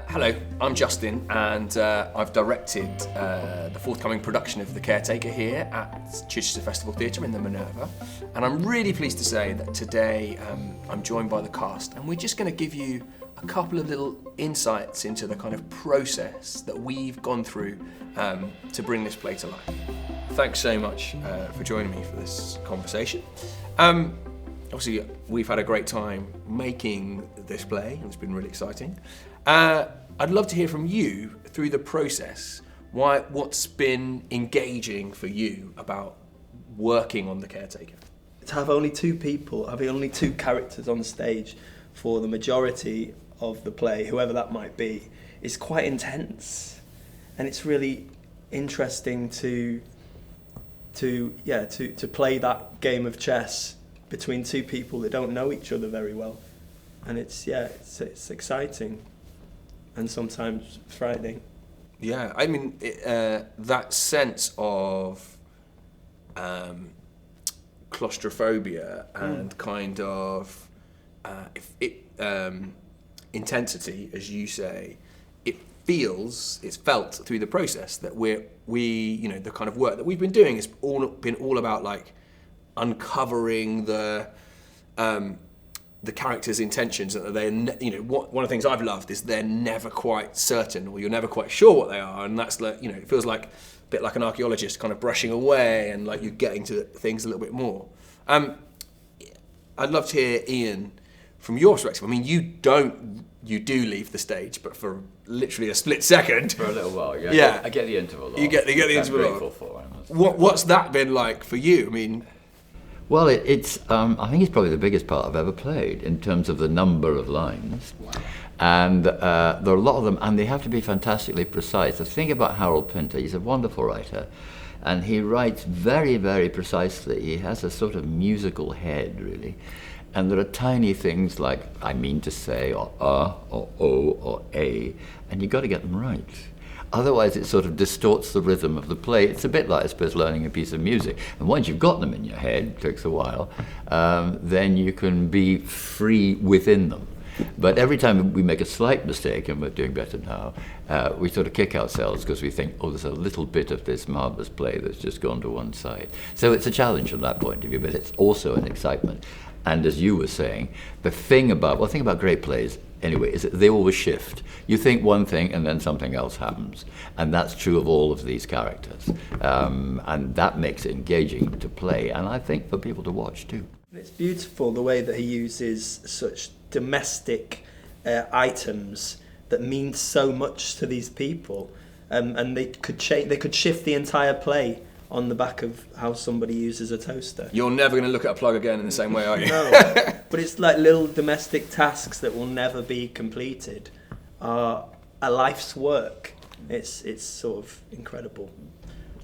Hello, I'm Justin, and I've directed the forthcoming production of The Caretaker here at Chichester Festival Theatre in the Minerva. And I'm really pleased to say that today I'm joined by the cast, and we're just going to give you a couple of little insights into the kind of process that we've gone through to bring this play to life. Thanks so much for joining me for this conversation. Obviously, we've had a great time making this play, and it's been really exciting. I'd love to hear from you through the process, what's been engaging for you about working on The Caretaker? To have only two people, having only two characters on stage for the majority of the play, whoever that might be, is quite intense. And it's really interesting to play that game of chess between two people that don't know each other very well. And it's exciting. And sometimes frightening. Yeah, I mean, that sense of claustrophobia and kind of intensity, as you say, it's felt through the process that the kind of work that we've been doing has been all about like uncovering the characters' intentions, and one of the things I've loved is they're never quite certain, or you're never quite sure what they are, and that's like, it feels like a bit like an archaeologist kind of brushing away, and like you're getting to things a little bit more. I'd love to hear, Ian, from your perspective. I mean, you do leave the stage, but for literally a split second. For a little while, yeah. Yeah. I get the interval. You get the interval. I'm grateful for it. What's that been like for you? I mean. Well, it's. I think it's probably the biggest part I've ever played in terms of the number of lines. Wow. And there are a lot of them, and they have to be fantastically precise. The thing about Harold Pinter, he's a wonderful writer, and he writes very, very precisely. He has a sort of musical head, really. And there are tiny things like, I mean to say, or or O, or A, and you've got to get them right. Otherwise, it sort of distorts the rhythm of the play. It's a bit like, I suppose, learning a piece of music. And once you've got them in your head, it takes a while, then you can be free within them. But every time we make a slight mistake, and we're doing better now, we sort of kick ourselves because we think, there's a little bit of this marvellous play that's just gone to one side. So it's a challenge from that point of view, but it's also an excitement. And as you were saying, the thing about great plays, anyway, is that they always shift. You think one thing and then something else happens. And that's true of all of these characters. And that makes it engaging to play, and I think for people to watch too. It's beautiful the way that he uses such domestic items that mean so much to these people. And they could shift the entire play on the back of how somebody uses a toaster. You're never going to look at a plug again in the same way, are you? No, but it's like little domestic tasks that will never be completed are a life's work. It's sort of incredible.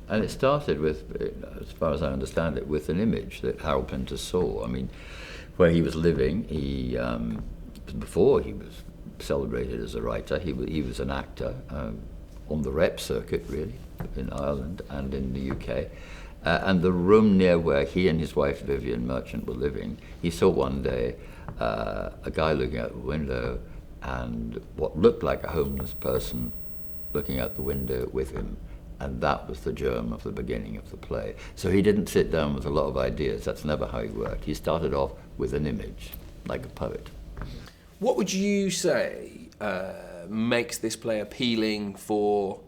And it started with, as far as I understand it, with an image that Harold Pinter saw. I mean, where he was living, before he was celebrated as a writer, he was an actor on the rep circuit, really, in Ireland and in the UK. And the room near where he and his wife Vivian Merchant were living, he saw one day a guy looking out the window and what looked like a homeless person looking out the window with him. And that was the germ of the beginning of the play. So he didn't sit down with a lot of ideas. That's never how he worked. He started off with an image, like a poet. What would you say makes this play appealing for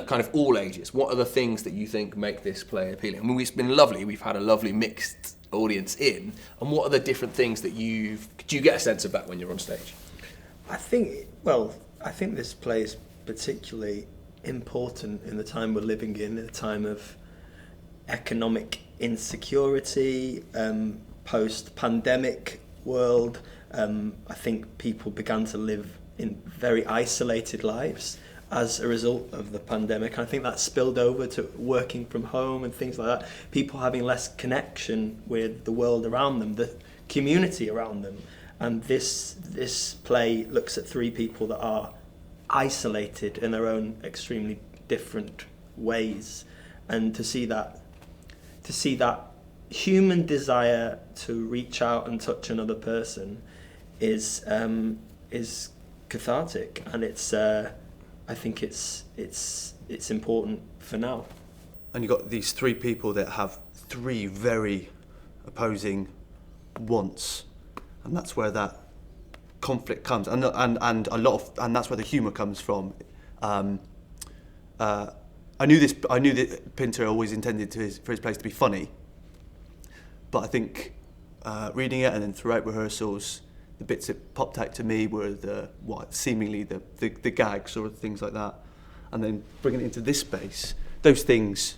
kind of all ages? What are the things that you think make this play appealing? I mean, it's been lovely. We've had a lovely mixed audience in. And what are the different things that do you get a sense of that when you're on stage? I think this play is particularly important in the time we're living in a time of economic insecurity, post-pandemic world. I think people began to live in very isolated lives as a result of the pandemic. I think that spilled over to working from home and things like that. People having less connection with the world around them, the community around them. And this play looks at three people that are isolated in their own extremely different ways, and to see that human desire to reach out and touch another person is cathartic, and it's I think it's important for now. And you've got these three people that have three very opposing wants, and that's where that conflict comes, and that's where the humour comes from. I knew that Pinter always intended for his plays to be funny, but I think reading it and then throughout rehearsals, the bits that popped out to me were seemingly the gags or things like that, and then bringing it into this space, those things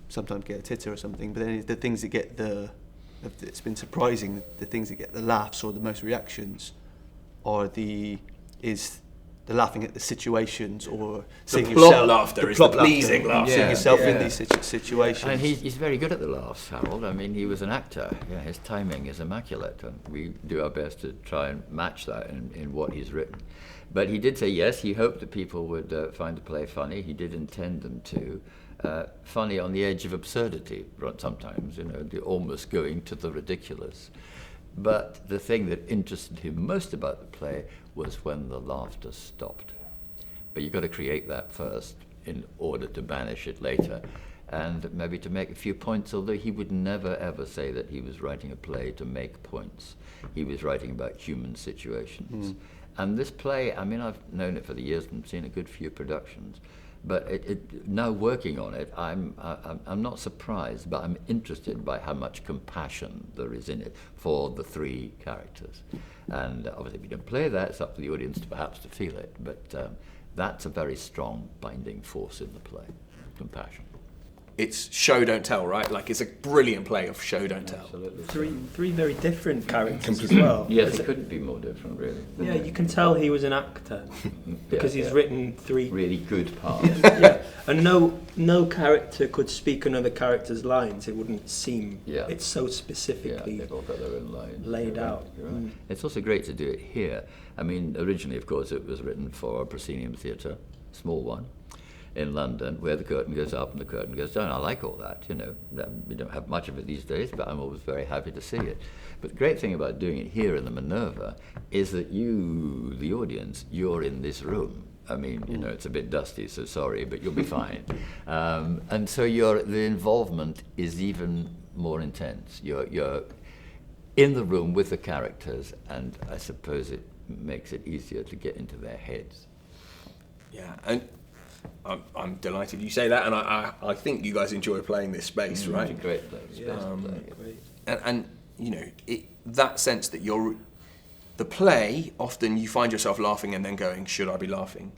sometimes get a titter or something, but then the things that get it's been surprising, the things that get the laughs or the most reactions are the laughing at the situations, or seeing plot yourself. Laughter is the pleasing laughter. Seeing yourself in these situations. And he's very good at the laughs, Harold. I mean, he was an actor. Yeah, his timing is immaculate, and we do our best to try and match that in what he's written. But he did say, yes, he hoped that people would find the play funny. He did intend them to. Funny on the edge of absurdity, sometimes, almost going to the ridiculous. But the thing that interested him most about the play was when the laughter stopped. But you've got to create that first in order to banish it later, and maybe to make a few points, although he would never ever say that he was writing a play to make points. He was writing about human situations. And this play, I mean, I've known it for the years and seen a good few productions, but now working on it, I'm not surprised, but I'm interested by how much compassion there is in it for the three characters. And obviously, if you don't play that, it's up to the audience perhaps to feel it. But that's a very strong binding force in the play, compassion. It's show, don't tell, right? Like, it's a brilliant play of show, don't tell. Absolutely. Three very different characters as well. Yes, it couldn't be more different, really. Yeah, you can tell he was an actor because he's written three really good parts. yeah, and no character could speak another character's lines. It wouldn't seem. Yeah. It's so specifically they've all got their own lines. laid out. You're right. It's also great to do it here. I mean, originally, of course, it was written for a proscenium theatre, small one, in London, where the curtain goes up and the curtain goes down. I like all that, We don't have much of it these days, but I'm always very happy to see it. But the great thing about doing it here in the Minerva is that you, the audience, you're in this room. I mean, it's a bit dusty, so sorry, but you'll be fine. And so the involvement is even more intense. You're in the room with the characters, and I suppose it makes it easier to get into their heads. Yeah, and I'm delighted you say that, and I think you guys enjoy playing this space, right? It's a great place. Great. And that sense that the play, often you find yourself laughing and then going, should I be laughing?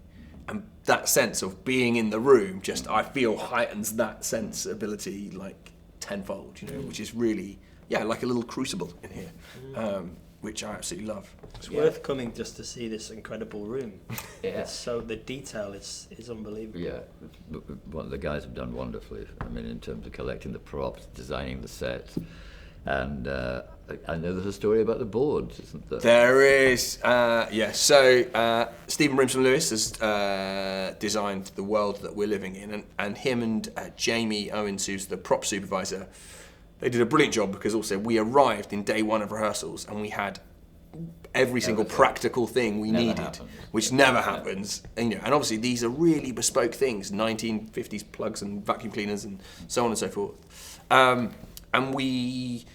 And that sense of being in the room I feel heightens that sensibility like tenfold, which is really, like a little crucible in here, which I absolutely love. It's worth coming just to see this incredible room. Yeah. So the detail is unbelievable. Yeah, the guys have done wonderfully. I mean, in terms of collecting the props, designing the sets, and I know there's a story about the boards, isn't there? There is, yes. So Stephen Brimson Lewis has designed the world that we're living in, and him and Jamie Owens, who's the prop supervisor, they did a brilliant job, because also we arrived in day one of rehearsals and we had every single practical thing we needed, which never happens. And obviously these are really bespoke things, 1950s plugs and vacuum cleaners and so on and so forth. And we,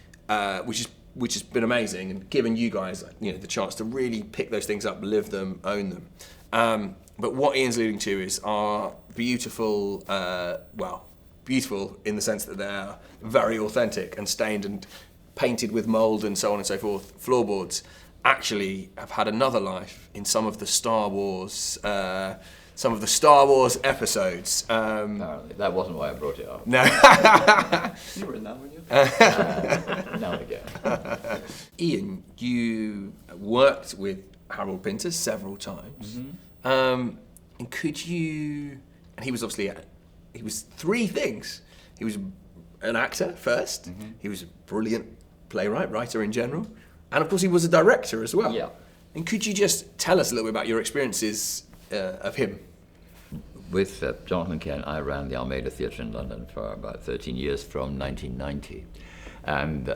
which has been amazing, and given you guys the chance to really pick those things up, live them, own them. But what Ian's alluding to is our beautiful, beautiful in the sense that they're very authentic and stained and painted with mould and so on and so forth, floorboards actually have had another life in some of the Star Wars episodes. Apparently. That wasn't why I brought it up. No. You were in that, weren't you? Now again. Ian, you worked with Harold Pinter several times. And could you... And he was obviously... He was three things. He was an actor first. He was a brilliant playwright, writer in general. And of course he was a director as well. Yeah. And could you just tell us a little bit about your experiences of him? With Jonathan Kent, I ran the Almeida Theatre in London for about 13 years from 1990. And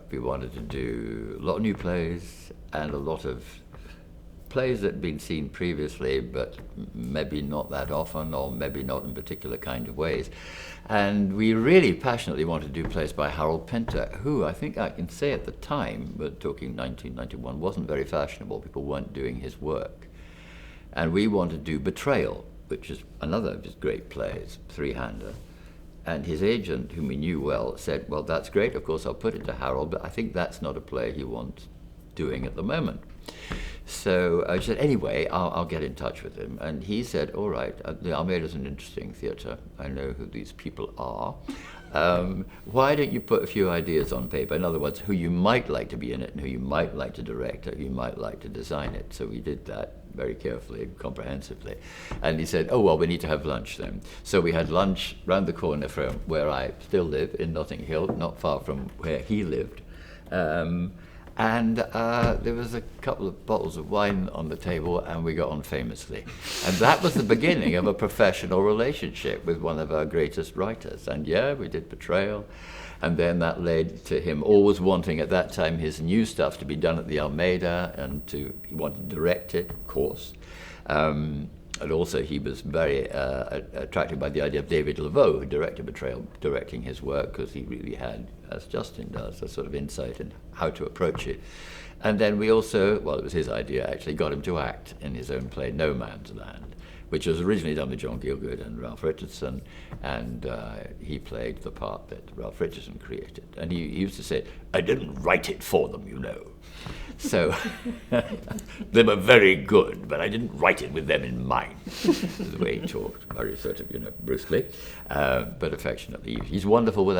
we wanted to do a lot of new plays and a lot of plays that had been seen previously, but maybe not that often, or maybe not in particular kind of ways. And we really passionately wanted to do plays by Harold Pinter, who I think I can say at the time, we're talking 1991, wasn't very fashionable. People weren't doing his work. And we wanted to do Betrayal, which is another of his great plays, three-hander. And his agent, whom we knew well, said, well, that's great, of course, I'll put it to Harold, but I think that's not a play he wants doing at the moment. So I said, anyway, I'll get in touch with him. And he said, all right, the Almeida's an interesting theatre. I know who these people are. Why don't you put a few ideas on paper? In other words, who you might like to be in it and who you might like to direct or who you might like to design it. So we did that very carefully, comprehensively. And he said, oh, well, we need to have lunch then. So we had lunch round the corner from where I still live, in Notting Hill, not far from where he lived. And there was a couple of bottles of wine on the table, and we got on famously. And that was the beginning of a professional relationship with one of our greatest writers. And yeah, we did Betrayal. And then that led to him always wanting, at that time, his new stuff to be done at the Almeida, and he wanted to direct it, of course. And also he was very attracted by the idea of David Laveau, who directed Betrayal, directing his work, because he really had, as Justin does, a sort of insight in how to approach it. And then we also, well, it was his idea actually, got him to act in his own play, No Man's Land, which was originally done with John Gielgud and Ralph Richardson, and he played the part that Ralph Richardson created. And he used to say, I didn't write it for them, you know. So they were very good, but I didn't write it with them in mind. The way he talked, very sort of, brusquely, but affectionately. He was wonderful with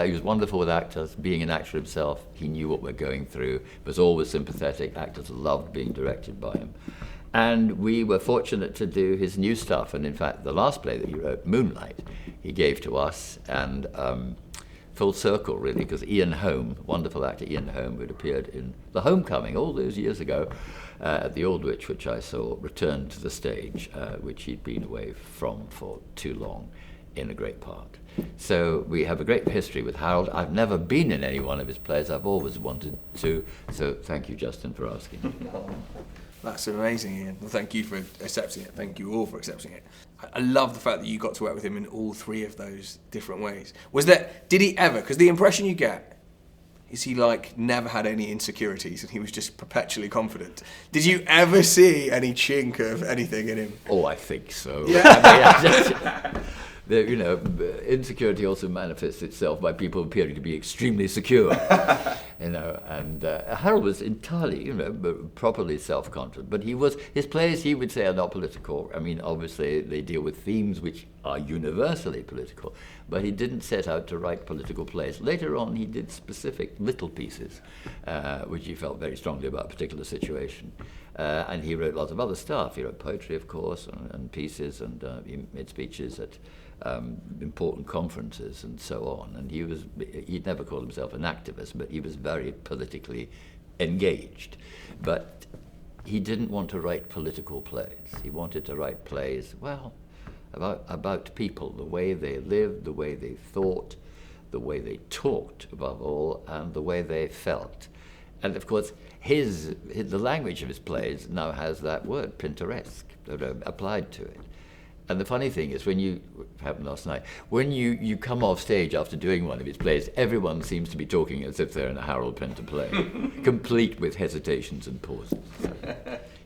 actors. Being an actor himself, he knew what we're going through, was always sympathetic. Actors loved being directed by him. And we were fortunate to do his new stuff. And in fact, the last play that he wrote, Moonlight, he gave to us, and full circle, really, because Ian Holm, wonderful actor Ian Holm, who had appeared in The Homecoming all those years ago at the Aldwych, which I saw, returned to the stage, which he'd been away from for too long, in a great part. So we have a great history with Harold. I've never been in any one of his plays. I've always wanted to. So thank you, Justin, for asking. That's amazing, Ian. Well, thank you for accepting it. Thank you all for accepting it. I love the fact that you got to work with him in all three of those different ways. Did he ever, because the impression you get is he never had any insecurities and he was just perpetually confident. Did you ever see any chink of anything in him? Oh, I think so. Yeah. Insecurity also manifests itself by people appearing to be extremely secure, and Harold was entirely, properly self-confident, but his plays, he would say, are not political. I mean, obviously they deal with themes which are universally political, but he didn't set out to write political plays. Later on, he did specific little pieces, which he felt very strongly about a particular situation. And he wrote lots of other stuff. He wrote poetry, of course, and pieces, and he made speeches at important conferences and so on. And he'd never called himself an activist, but he was very politically engaged. But he didn't want to write political plays. He wanted to write plays, about people, the way they lived, the way they thought, the way they talked, above all, and the way they felt. And of course, the language of his plays now has that word, Pinteresque, applied to it. And the funny thing is, happened last night, when you come off stage after doing one of his plays, everyone seems to be talking as if they're in a Harold Pinter play, complete with hesitations and pauses. So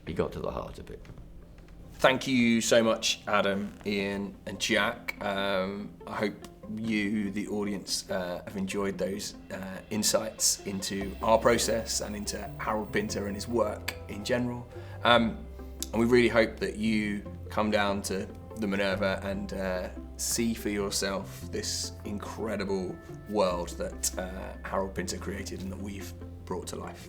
he got to the heart of it. Thank you so much, Adam, Ian, and Jack. I hope you, the audience, have enjoyed those insights into our process and into Harold Pinter and his work in general. And we really hope that you come down to the Minerva and see for yourself this incredible world that Harold Pinter created and that we've brought to life.